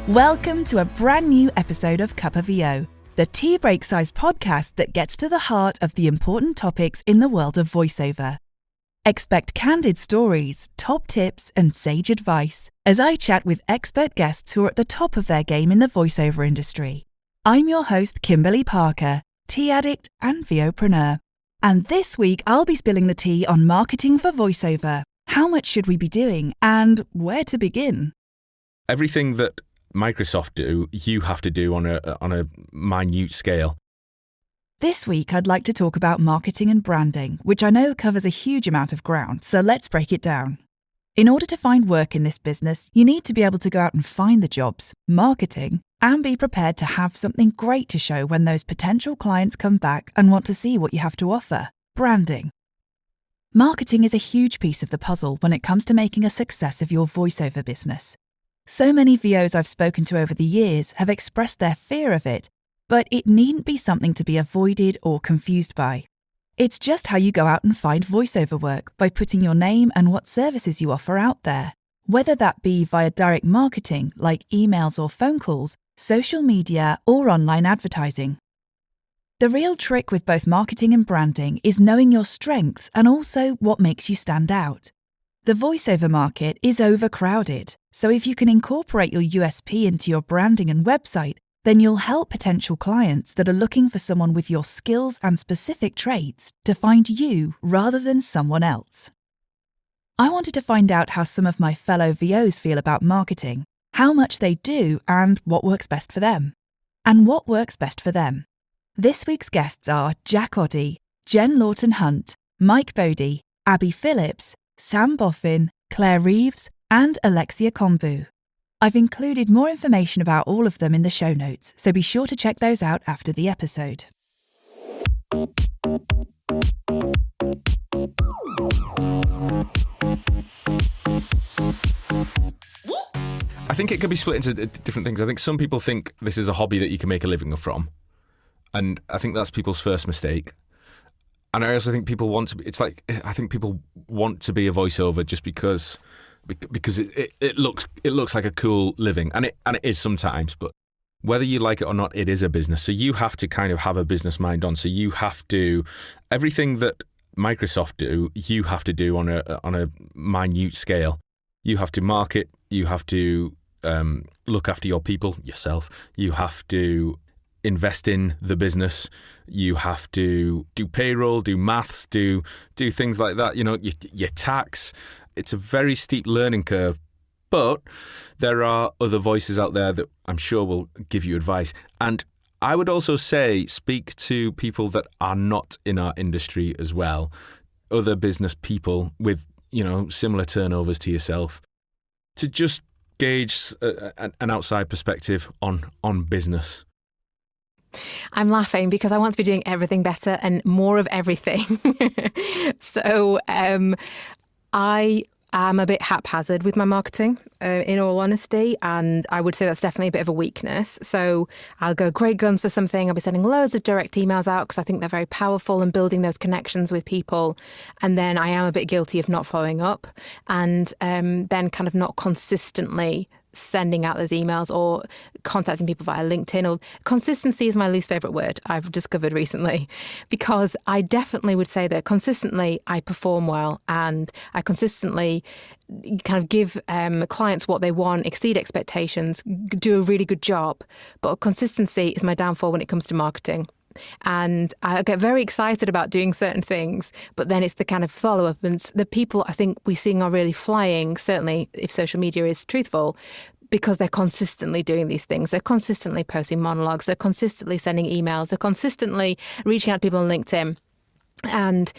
Welcome to a brand new episode of Cuppa VO, the tea break sized podcast that gets to the heart of the important topics in the world of voiceover. Expect candid stories, top tips, and sage advice as I chat with expert guests who are at the top of their game in the voiceover industry. I'm your host, Kimberly Parker, tea addict and VOpreneur. And this week I'll be spilling the tea on marketing for voiceover. How much should we be doing and where to begin? Everything that Microsoft do, you have to do on a minute scale. This week I'd like to talk about marketing and branding, which I know covers a huge amount of ground, so let's break it down. In order to find work in this business, you need to be able to go out and find the jobs, marketing, and be prepared to have something great to show when those potential clients come back and want to see what you have to offer, branding. Marketing is a huge piece of the puzzle when it comes to making a success of your voiceover business. So many VOs I've spoken to over the years have expressed their fear of it, but it needn't be something to be avoided or confused by. It's just how you go out and find voiceover work by putting your name and what services you offer out there, whether that be via direct marketing like emails or phone calls, social media, or online advertising. The real trick with both marketing and branding is knowing your strengths and also what makes you stand out. The voiceover market is overcrowded, so if you can incorporate your USP into your branding and website, then you'll help potential clients that are looking for someone with your skills and specific traits to find you rather than someone else. I wanted to find out how some of my fellow VOs feel about marketing, how much they do, and what works best for them. And what works best for them. This week's guests are Jack Oddie, Jen Lawton-Hunt, Mike Bodie, Abi Philips, Sam Boffin, Clare Reeves, and Alexia Kombu. I've included more information about all of them in the show notes, so be sure to check those out after the episode. I think it can be split into different things. I think some people think this is a hobby that you can make a living from, and I think that's people's first mistake. And I also think people want to be, I think people want to be a voiceover just because it looks like a cool living, and it is sometimes, but whether you like it or not, it is a business. So you have to kind of have a business mind on. So you have to, everything that Microsoft do, you have to do on a minute scale. You have to market, you have to look after your people, yourself. You have to invest in the business. You have to do payroll, do maths, do things like that. You know, your tax. It's a very steep learning curve, but there are other voices out there that I'm sure will give you advice. And I would also say speak to people that are not in our industry as well, other business people with, you know, similar turnovers to yourself, to just gauge an outside perspective on business. I'm laughing because I want to be doing everything better and more of everything. So I am a bit haphazard with my marketing, in all honesty, and I would say that's definitely a bit of a weakness. So I'll go great guns for something. I'll be sending loads of direct emails out because I think they're very powerful and building those connections with people. And then I am a bit guilty of not following up and then kind of not consistently sending out those emails or contacting people via LinkedIn. Or consistency is my least favourite word, I've discovered recently, because I definitely would say that consistently I perform well and I consistently kind of give clients what they want, exceed expectations, do a really good job. But consistency is my downfall when it comes to marketing. And I get very excited about doing certain things, but then it's the kind of follow-up. And the people I think we're seeing are really flying, certainly if social media is truthful, because they're consistently doing these things. They're consistently posting monologues. They're consistently sending emails. They're consistently reaching out to people on LinkedIn. And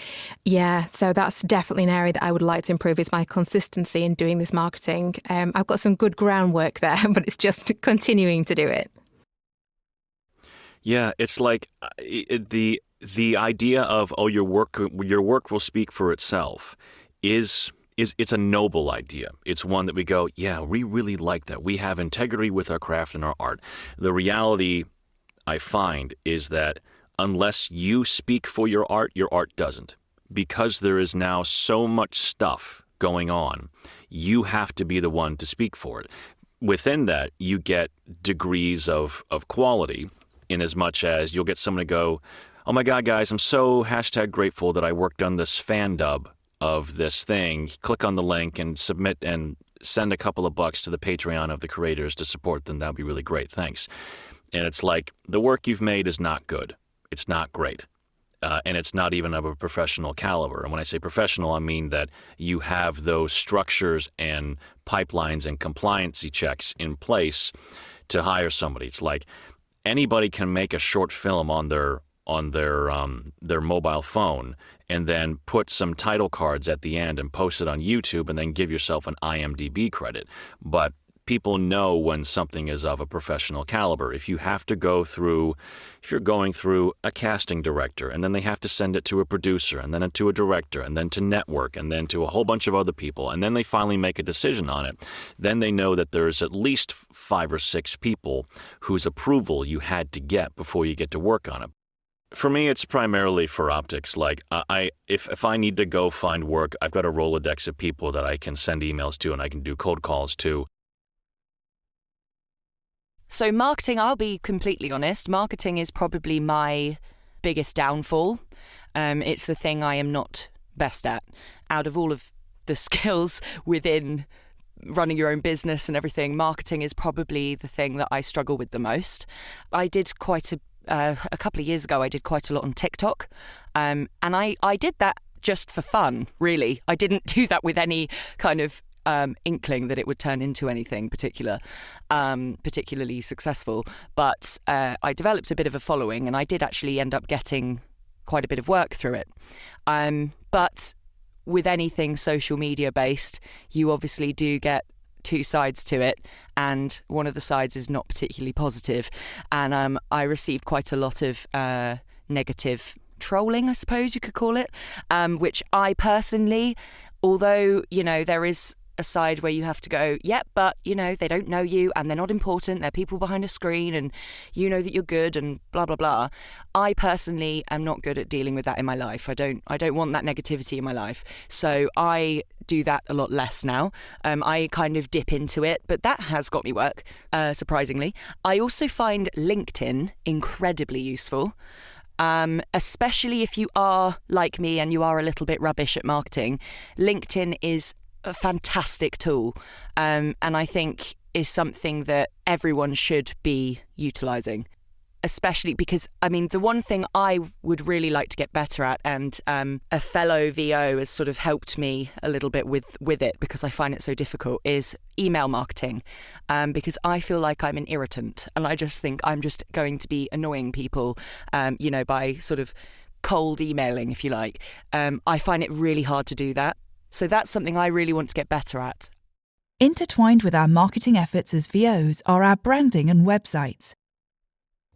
yeah, so that's definitely an area that I would like to improve, is my consistency in doing this marketing. I've got some good groundwork there, but it's just continuing to do it. Yeah, it's like the idea of, oh, your work will speak for itself is it's a noble idea. It's one that we go, yeah, we really like that. We have integrity with our craft and our art. The reality I find is that unless you speak for your art doesn't. Because there is now so much stuff going on, you have to be the one to speak for it. within that, you get degrees of quality, in as much as you'll get someone to go, oh my God, guys, I'm so #grateful that I worked on this fan dub of this thing. Click on the link and submit and send a couple of bucks to the Patreon of the creators to support them. That'd be really great. Thanks. And it's like, the work you've made is not good. It's not great. And it's not even of a professional caliber. And when I say professional, I mean that you have those structures and pipelines and compliancy checks in place to hire somebody. It's like anybody can make a short film on their mobile phone and then put some title cards at the end and post it on YouTube and then give yourself an IMDb credit. But people know when something is of a professional caliber. If you're going through a casting director, and then they have to send it to a producer, and then to a director, and then to network, and then to a whole bunch of other people, and then they finally make a decision on it, then they know that there's at least 5 or 6 people whose approval you had to get before you get to work on it. For me, it's primarily for optics. Like, if I need to go find work, I've got a Rolodex of people that I can send emails to and I can do cold calls to. So marketing, I'll be completely honest, marketing is probably my biggest downfall. It's the thing I am not best at. Out of all of the skills within running your own business and everything, marketing is probably the thing that I struggle with the most. I did a couple of years ago, I did quite a lot on TikTok. And I did that just for fun, really. I didn't do that with any kind of inkling that it would turn into anything particularly successful. But I developed a bit of a following, and I did actually end up getting quite a bit of work through it. But with anything social media based, you obviously do get 2 sides to it, and one of the sides is not particularly positive. And I received quite a lot of negative trolling, I suppose you could call it, which I personally, although, there is a side where you have to go, yep, but, they don't know you and they're not important. They're people behind a screen and you know that you're good and blah, blah, blah. I personally am not good at dealing with that in my life. I don't want that negativity in my life. So I do that a lot less now. I kind of dip into it, but that has got me work, surprisingly. I also find LinkedIn incredibly useful. Especially if you are like me and you are a little bit rubbish at marketing. LinkedIn is a fantastic tool, and I think is something that everyone should be utilising, especially because, the one thing I would really like to get better at, and a fellow VO has sort of helped me a little bit with it because I find it so difficult, is email marketing, because I feel like I'm an irritant and I just think I'm just going to be annoying people, by sort of cold emailing, if you like. I find it really hard to do that. So that's something I really want to get better at. Intertwined with our marketing efforts as VOs are our branding and websites.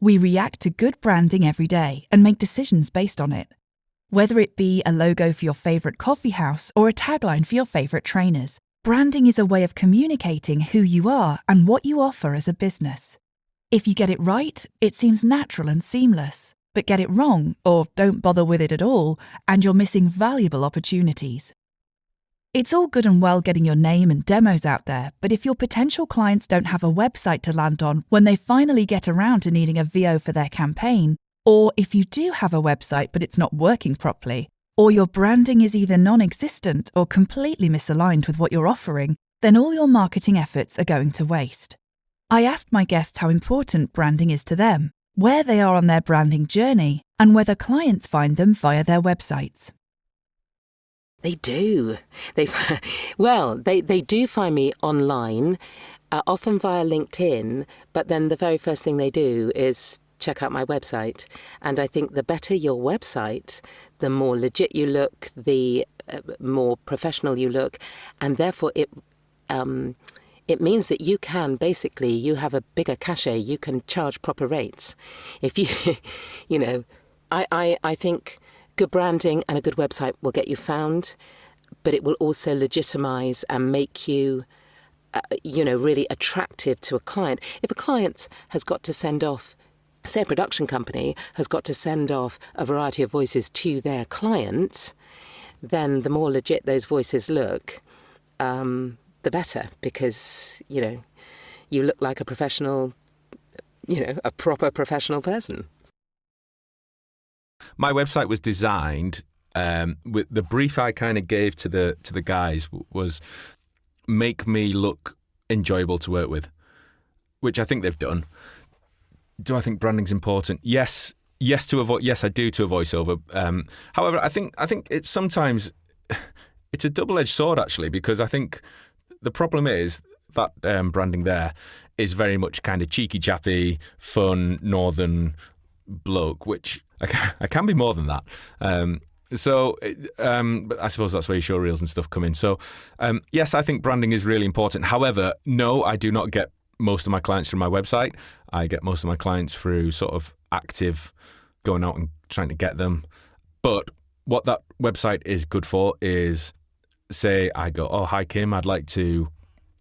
We react to good branding every day and make decisions based on it. Whether it be a logo for your favourite coffee house or a tagline for your favourite trainers, branding is a way of communicating who you are and what you offer as a business. If you get it right, it seems natural and seamless. But get it wrong, or don't bother with it at all, and you're missing valuable opportunities. It's all good and well getting your name and demos out there, but if your potential clients don't have a website to land on when they finally get around to needing a VO for their campaign, or if you do have a website but it's not working properly, or your branding is either non-existent or completely misaligned with what you're offering, then all your marketing efforts are going to waste. I asked my guests how important branding is to them, where they are on their branding journey, and whether clients find them via their websites. They do. They do find me online, often via LinkedIn, but then the very first thing they do is check out my website. And I think the better your website, the more legit you look, the more professional you look, and therefore it means that you can you have a bigger cachet, you can charge proper rates. If you, I think good branding and a good website will get you found, but it will also legitimize and make you, really attractive to a client. If a client has got to send off, say a production company has got to send off a variety of voices to their client, then the more legit those voices look, the better, because, you look like a professional, a proper professional person. My website was designed with the brief I kind of gave to the guys was make me look enjoyable to work with, which I think they've done. Do I think branding's important? Yes, I do to a voiceover. However, I think it's sometimes it's a double-edged sword actually, because I think the problem is that branding there is very much kind of cheeky chappy, fun northern bloke, which I can be more than that. But I suppose that's where your show reels and stuff come in. So, yes, I think branding is really important. However, no, I do not get most of my clients through my website. I get most of my clients through sort of active going out and trying to get them. But what that website is good for is, say I go, oh, hi, Kim, I'd like to,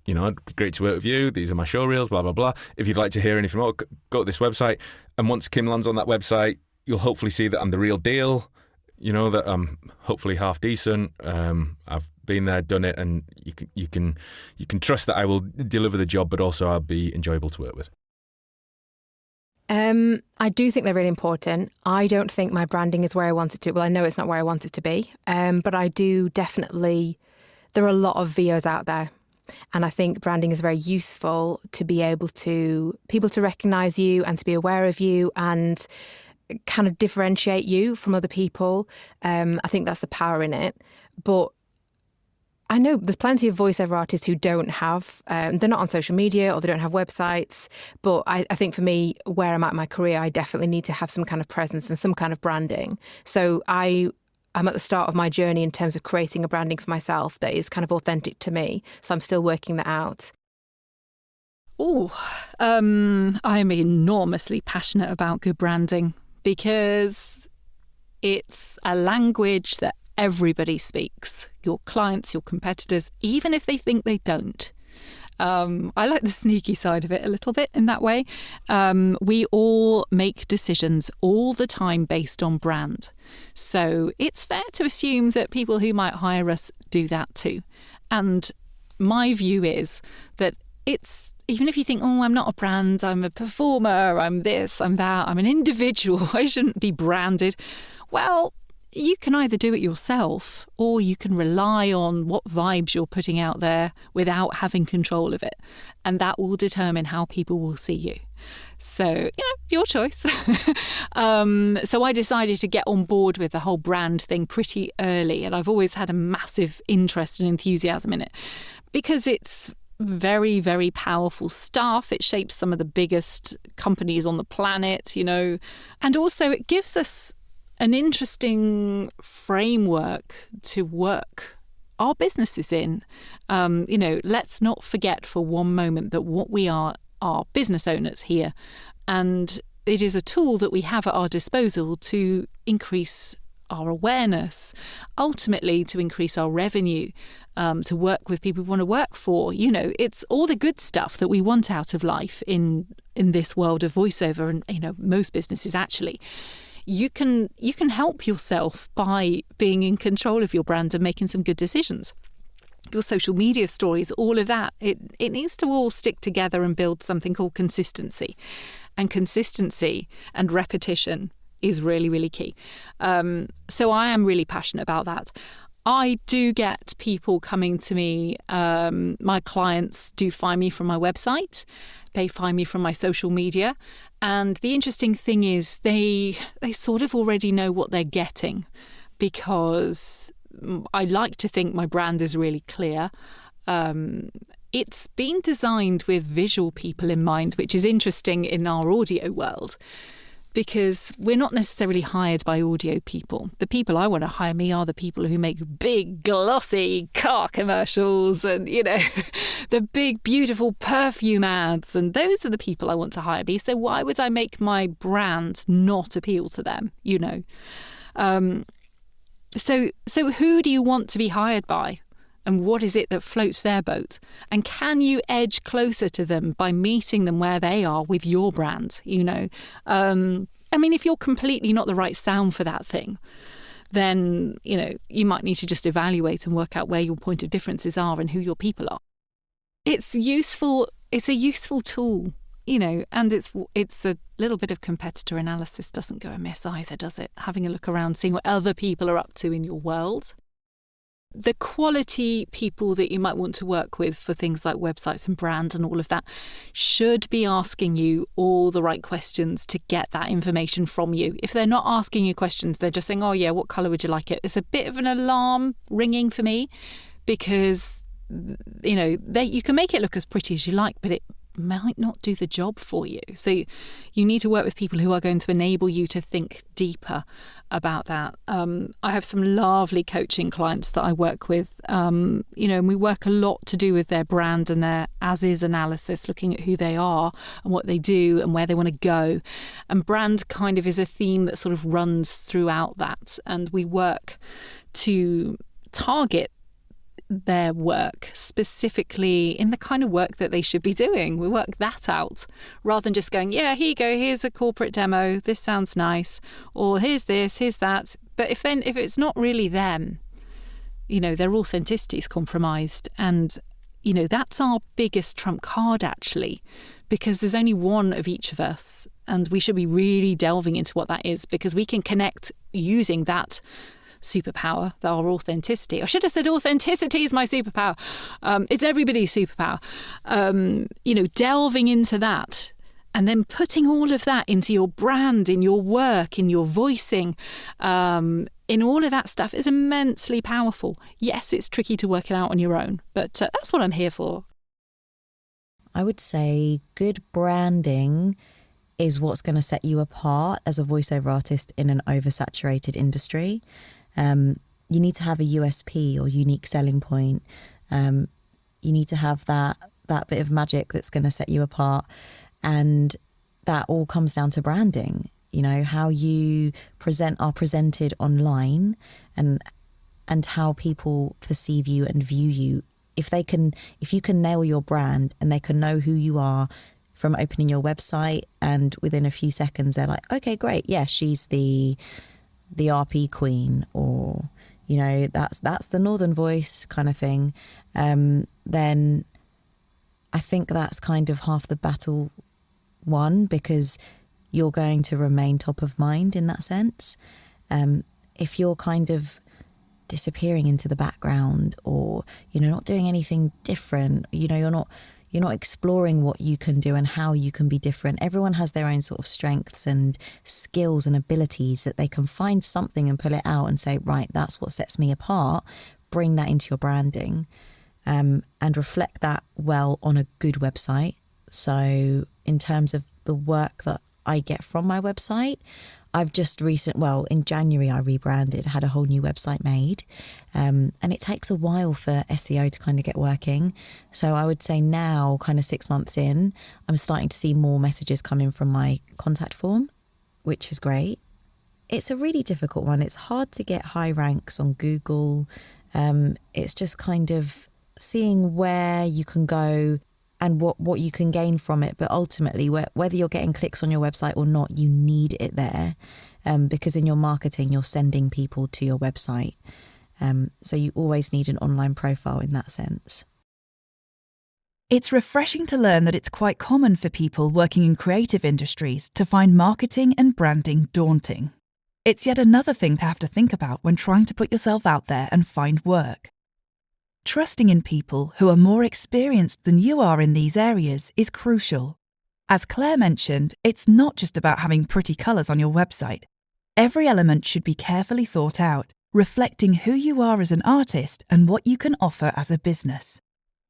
it'd be great to work with you. These are my show reels, blah, blah, blah. If you'd like to hear anything more, go to this website. And once Kim lands on that website, you'll hopefully see that I'm the real deal. That I'm hopefully half decent. I've been there, done it, and you can trust that I will deliver the job, but also I'll be enjoyable to work with. I do think they're really important. I don't think my branding is where I want it to. Well, I know it's not where I want it to be, but I do definitely. There are a lot of VOs out there, and I think branding is very useful to be able to people to recognise you and to be aware of you and kind of differentiate you from other people. I think that's the power in it. But I know there's plenty of voiceover artists who don't have, they're not on social media or they don't have websites. But I think for me, where I'm at in my career, I definitely need to have some kind of presence and some kind of branding. So I'm at the start of my journey in terms of creating a branding for myself that is kind of authentic to me. So I'm still working that out. I'm enormously passionate about good branding because it's a language that everybody speaks. Your clients, your competitors, even if they think they don't. I like the sneaky side of it a little bit in that way. We all make decisions all the time based on brand. So it's fair to assume that people who might hire us do that too. And my view is that it's, even if you think, oh, I'm not a brand, I'm a performer, I'm this, I'm that, I'm an individual, I shouldn't be branded. Well, you can either do it yourself or you can rely on what vibes you're putting out there without having control of it. And that will determine how people will see you. So, your choice. So I decided to get on board with the whole brand thing pretty early. And I've always had a massive interest and enthusiasm in it because it's very, very powerful stuff. It shapes some of the biggest companies on the planet, and also it gives us an interesting framework to work our businesses in. Let's not forget for one moment that what we are business owners here. And it is a tool that we have at our disposal to increase our awareness, ultimately to increase our revenue, to work with people we want to work for. It's all the good stuff that we want out of life in this world of voiceover and, most businesses actually. You can help yourself by being in control of your brand and making some good decisions. Your social media stories, all of that, it needs to all stick together and build something called consistency. And consistency and repetition is really, really key. So I am really passionate about that. I do get people coming to me. My clients do find me from my website. They find me from my social media. And the interesting thing is they sort of already know what they're getting because I like to think my brand is really clear. It's been designed with visual people in mind, which is interesting in our audio world. Because we're not necessarily hired by audio people. The people I want to hire me are the people who make big, glossy car commercials and, the big, beautiful perfume ads. And those are the people I want to hire me. So why would I make my brand not appeal to them, So who do you want to be hired by? And what is it that floats their boat? And can you edge closer to them by meeting them where they are with your brand? If you're completely not the right sound for that thing, then, you might need to just evaluate and work out where your point of differences are and who your people are. It's useful it's a useful tool, and it's a little bit of competitor analysis doesn't go amiss either, does it? Having a look around, seeing what other people are up to in your world. The quality people that you might want to work with for things like websites and brands and all of that should be asking you all the right questions to get that information from you. If they're not asking you questions, they're just saying, oh yeah, what colour would you like it? It's a bit of an alarm ringing for me, because, you can make it look as pretty as you like, but it might not do the job for you. So you need to work with people who are going to enable you to think deeper about that. I have some lovely coaching clients that I work with, and we work a lot to do with their brand and their as-is analysis, looking at who they are and what they do and where they want to go. And brand kind of is a theme that sort of runs throughout that. And we work to target their work specifically in the kind of work that they should be doing. We work that out rather than just going, yeah, here you go, here's a corporate demo, this sounds nice, or here's this, here's that. But if it's not really them, their authenticity is compromised. And, that's our biggest trump card, actually, because there's only one of each of us. And we should be really delving into what that is, because we can connect using that superpower, our authenticity. I should have said authenticity is my superpower. It's everybody's superpower. Delving into that and then putting all of that into your brand, in your work, in your voicing, in all of that stuff is immensely powerful. Yes, it's tricky to work it out on your own, but that's what I'm here for. I would say good branding is what's going to set you apart as a voiceover artist in an oversaturated industry. You need to have a USP or unique selling point. You need to have that bit of magic that's going to set you apart. And that all comes down to branding. How you are presented online and how people perceive you and view you. If you can nail your brand and they can know who you are from opening your website, and within a few seconds they're like, okay, great, yeah, she's the RP queen, or that's the Northern Voice kind of thing, then I think that's kind of half the battle won, because you're going to remain top of mind in that sense. If you're kind of disappearing into the background, or not doing anything different, you're not exploring what you can do and how you can be different. Everyone has their own sort of strengths and skills and abilities that they can find something and pull it out and say, right, that's what sets me apart. Bring that into your branding, and reflect that well on a good website. So in terms of the work that I get from my website, I've just in January I rebranded, had a whole new website made, and it takes a while for SEO to kind of get working. So I would say now, kind of 6 months in, I'm starting to see more messages come in from my contact form, which is great. It's a really difficult one. It's hard to get high ranks on Google. It's just kind of seeing where you can go and what you can gain from it. But ultimately, whether you're getting clicks on your website or not, you need it there, because in your marketing, you're sending people to your website. So you always need an online profile in that sense. It's refreshing to learn that it's quite common for people working in creative industries to find marketing and branding daunting. It's yet another thing to have to think about when trying to put yourself out there and find work. Trusting in people who are more experienced than you are in these areas is crucial. As Claire mentioned, it's not just about having pretty colours on your website. Every element should be carefully thought out, reflecting who you are as an artist and what you can offer as a business.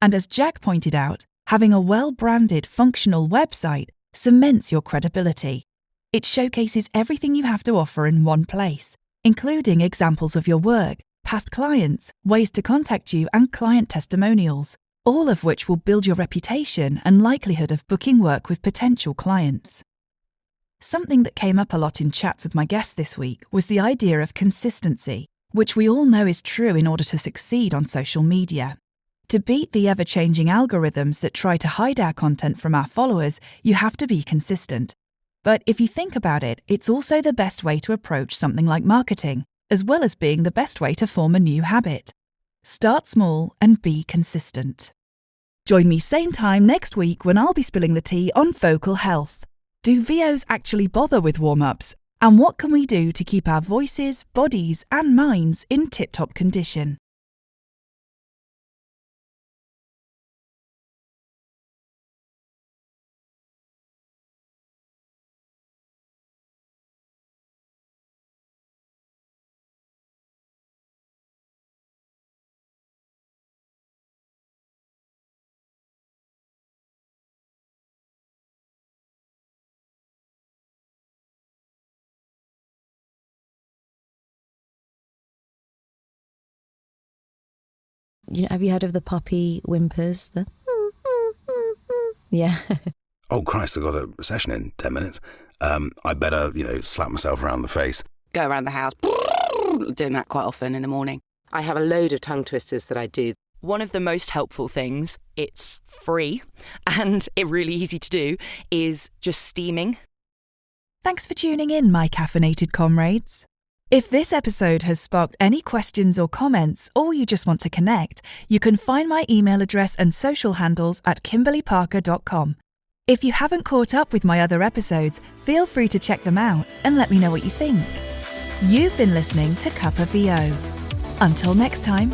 And as Jack pointed out, having a well-branded, functional website cements your credibility. It showcases everything you have to offer in one place, including examples of your work, past clients, ways to contact you, and client testimonials, all of which will build your reputation and likelihood of booking work with potential clients. Something that came up a lot in chats with my guests this week was the idea of consistency, which we all know is true in order to succeed on social media. To beat the ever-changing algorithms that try to hide our content from our followers, you have to be consistent. But if you think about it, it's also the best way to approach something like marketing, as well as being the best way to form a new habit. Start small and be consistent. Join me same time next week when I'll be spilling the tea on vocal health. Do VOs actually bother with warm-ups? And what can we do to keep our voices, bodies and minds in tip-top condition? Have you heard of the puppy whimpers? Yeah. Oh, Christ, I've got a session in 10 minutes. I better, slap myself around the face. Go around the house, doing that quite often in the morning. I have a load of tongue twisters that I do. One of the most helpful things, it's free and it's really easy to do, is just steaming. Thanks for tuning in, my caffeinated comrades. If this episode has sparked any questions or comments, or you just want to connect, you can find my email address and social handles at kimberlyparker.com. If you haven't caught up with my other episodes, feel free to check them out and let me know what you think. You've been listening to Cuppa VO. Until next time.